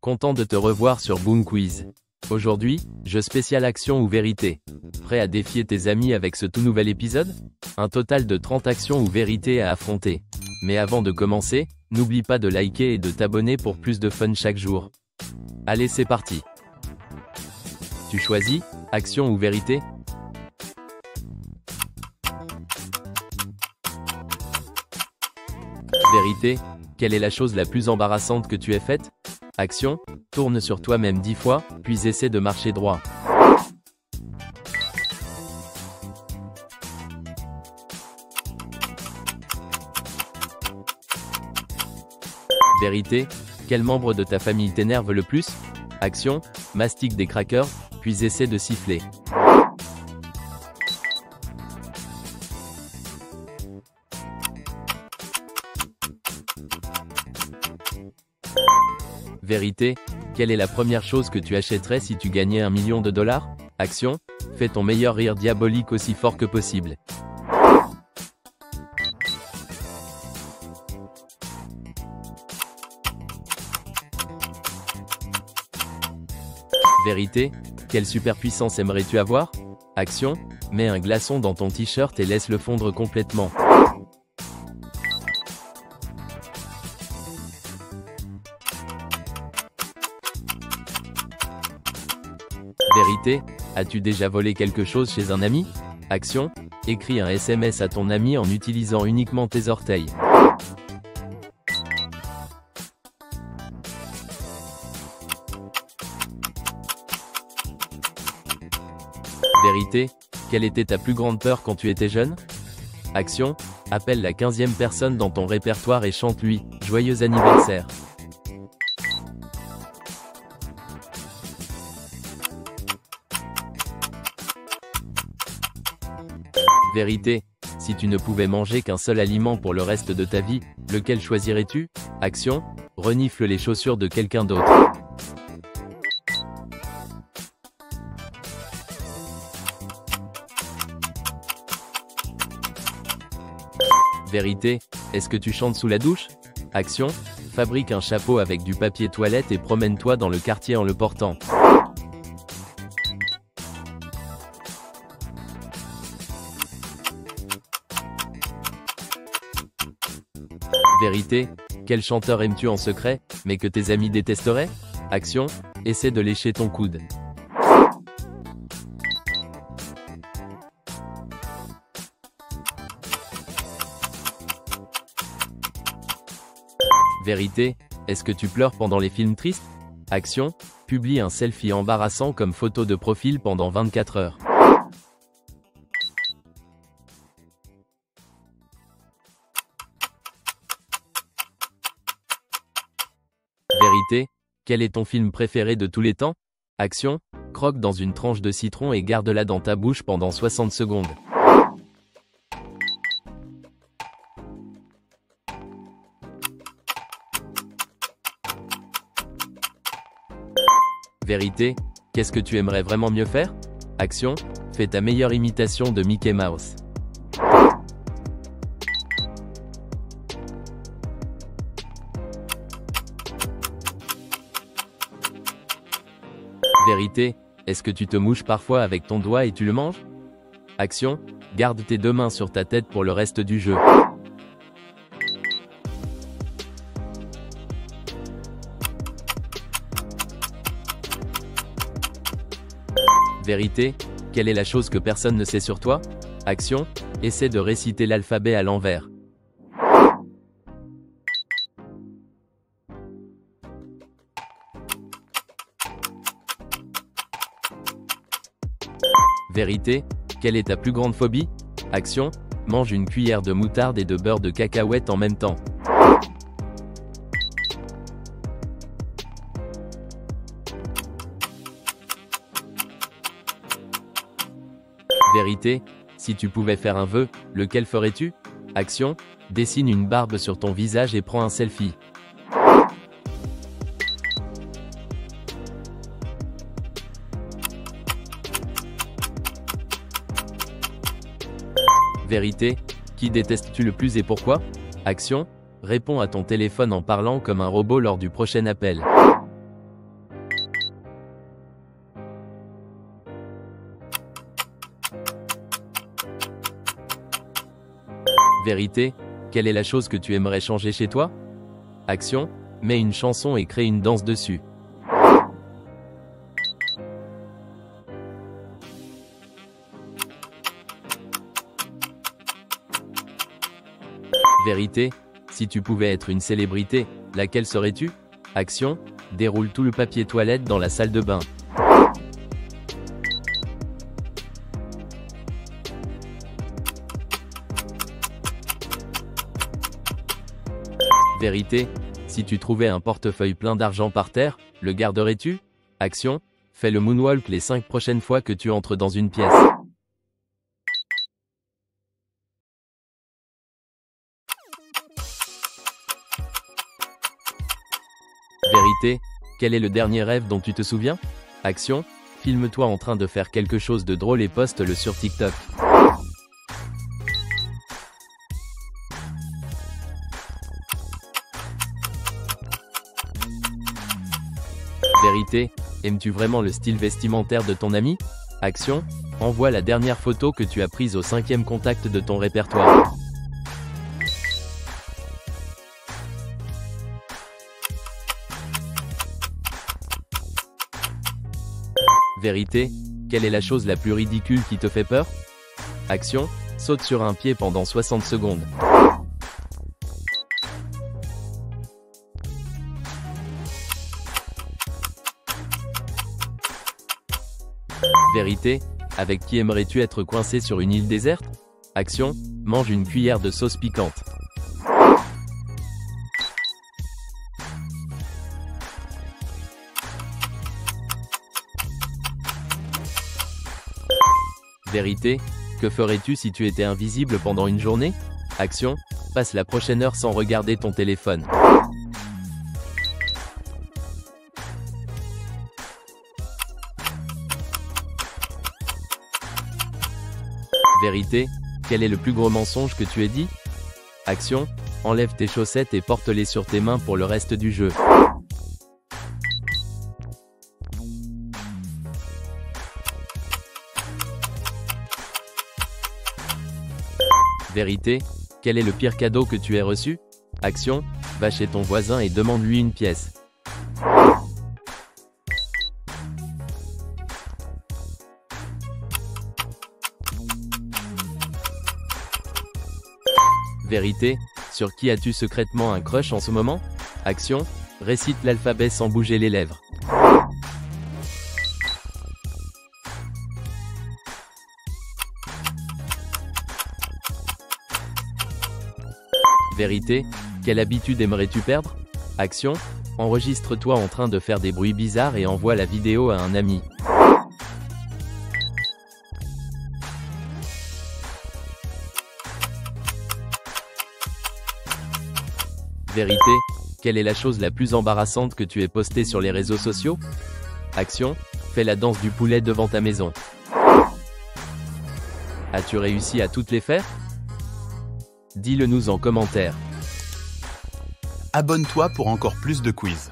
Content de te revoir sur Boom Quiz. Aujourd'hui, jeu spécial action ou vérité. Prêt à défier tes amis avec ce tout nouvel épisode? Un total de 30 actions ou vérités à affronter. Mais avant de commencer, n'oublie pas de liker et de t'abonner pour plus de fun chaque jour. Allez, c'est parti. Tu choisis, action ou vérité? Vérité, quelle est la chose la plus embarrassante que tu aies faite? Action, tourne sur toi-même 10 fois, puis essaie de marcher droit. Vérité, quel membre de ta famille t'énerve le plus? Action, mastique des crackers, puis essaie de siffler. Vérité, quelle est la première chose que tu achèterais si tu gagnais 1 million de dollars? Action, fais ton meilleur rire diabolique aussi fort que possible. Vérité, quelle superpuissance aimerais-tu avoir? Action, mets un glaçon dans ton t-shirt et laisse-le fondre complètement. Vérité, as-tu déjà volé quelque chose chez un ami? Action, écris un SMS à ton ami en utilisant uniquement tes orteils. Vérité, quelle était ta plus grande peur quand tu étais jeune? Action, appelle la 15e personne dans ton répertoire et chante-lui « Joyeux anniversaire ». Vérité, si tu ne pouvais manger qu'un seul aliment pour le reste de ta vie, lequel choisirais-tu? Action, renifle les chaussures de quelqu'un d'autre. Vérité, est-ce que tu chantes sous la douche? Action, fabrique un chapeau avec du papier toilette et promène-toi dans le quartier en le portant. Vérité, quel chanteur aimes-tu en secret, mais que tes amis détesteraient? Action, essaie de lécher ton coude. Vérité, est-ce que tu pleures pendant les films tristes? Action, publie un selfie embarrassant comme photo de profil pendant 24 heures. Vérité, quel est ton film préféré de tous les temps? Action, croque dans une tranche de citron et garde-la dans ta bouche pendant 60 secondes. Vérité, qu'est-ce que tu aimerais vraiment mieux faire? Action, fais ta meilleure imitation de Mickey Mouse. Vérité, est-ce que tu te mouches parfois avec ton doigt et tu le manges? Action, garde tes 2 mains sur ta tête pour le reste du jeu. Vérité, quelle est la chose que personne ne sait sur toi? Action, essaie de réciter l'alphabet à l'envers. Vérité, quelle est ta plus grande phobie? Action, mange une cuillère de moutarde et de beurre de cacahuète en même temps. Vérité, si tu pouvais faire un vœu, lequel ferais-tu? Action, dessine une barbe sur ton visage et prends un selfie. Vérité, qui détestes-tu le plus et pourquoi? Action, réponds à ton téléphone en parlant comme un robot lors du prochain appel. Vérité, quelle est la chose que tu aimerais changer chez toi? Action, mets une chanson et crée une danse dessus. Vérité, si tu pouvais être une célébrité, laquelle serais-tu? Action, déroule tout le papier toilette dans la salle de bain. Vérité, si tu trouvais un portefeuille plein d'argent par terre, le garderais-tu? Action, fais le moonwalk les 5 prochaines fois que tu entres dans une pièce. Vérité, quel est le dernier rêve dont tu te souviens? Action, filme-toi en train de faire quelque chose de drôle et poste-le sur TikTok. Vérité, aimes-tu vraiment le style vestimentaire de ton ami? Action, envoie la dernière photo que tu as prise au 5e contact de ton répertoire. Vérité, quelle est la chose la plus ridicule qui te fait peur? Action, saute sur un pied pendant 60 secondes. Vérité, avec qui aimerais-tu être coincé sur une île déserte? Action, mange une cuillère de sauce piquante. Vérité, que ferais-tu si tu étais invisible pendant une journée? Action, passe la prochaine heure sans regarder ton téléphone. Vérité, quel est le plus gros mensonge que tu aies dit? Action, enlève tes chaussettes et porte-les sur tes mains pour le reste du jeu. Vérité, quel est le pire cadeau que tu aies reçu? Action, va chez ton voisin et demande-lui une pièce. Vérité, sur qui as-tu secrètement un crush en ce moment? Action, récite l'alphabet sans bouger les lèvres. Vérité, quelle habitude aimerais-tu perdre? Action, enregistre-toi en train de faire des bruits bizarres et envoie la vidéo à un ami. Vérité, quelle est la chose la plus embarrassante que tu aies postée sur les réseaux sociaux? Action, fais la danse du poulet devant ta maison. As-tu réussi à toutes les faire? Dis-le nous en commentaire. Abonne-toi pour encore plus de quiz.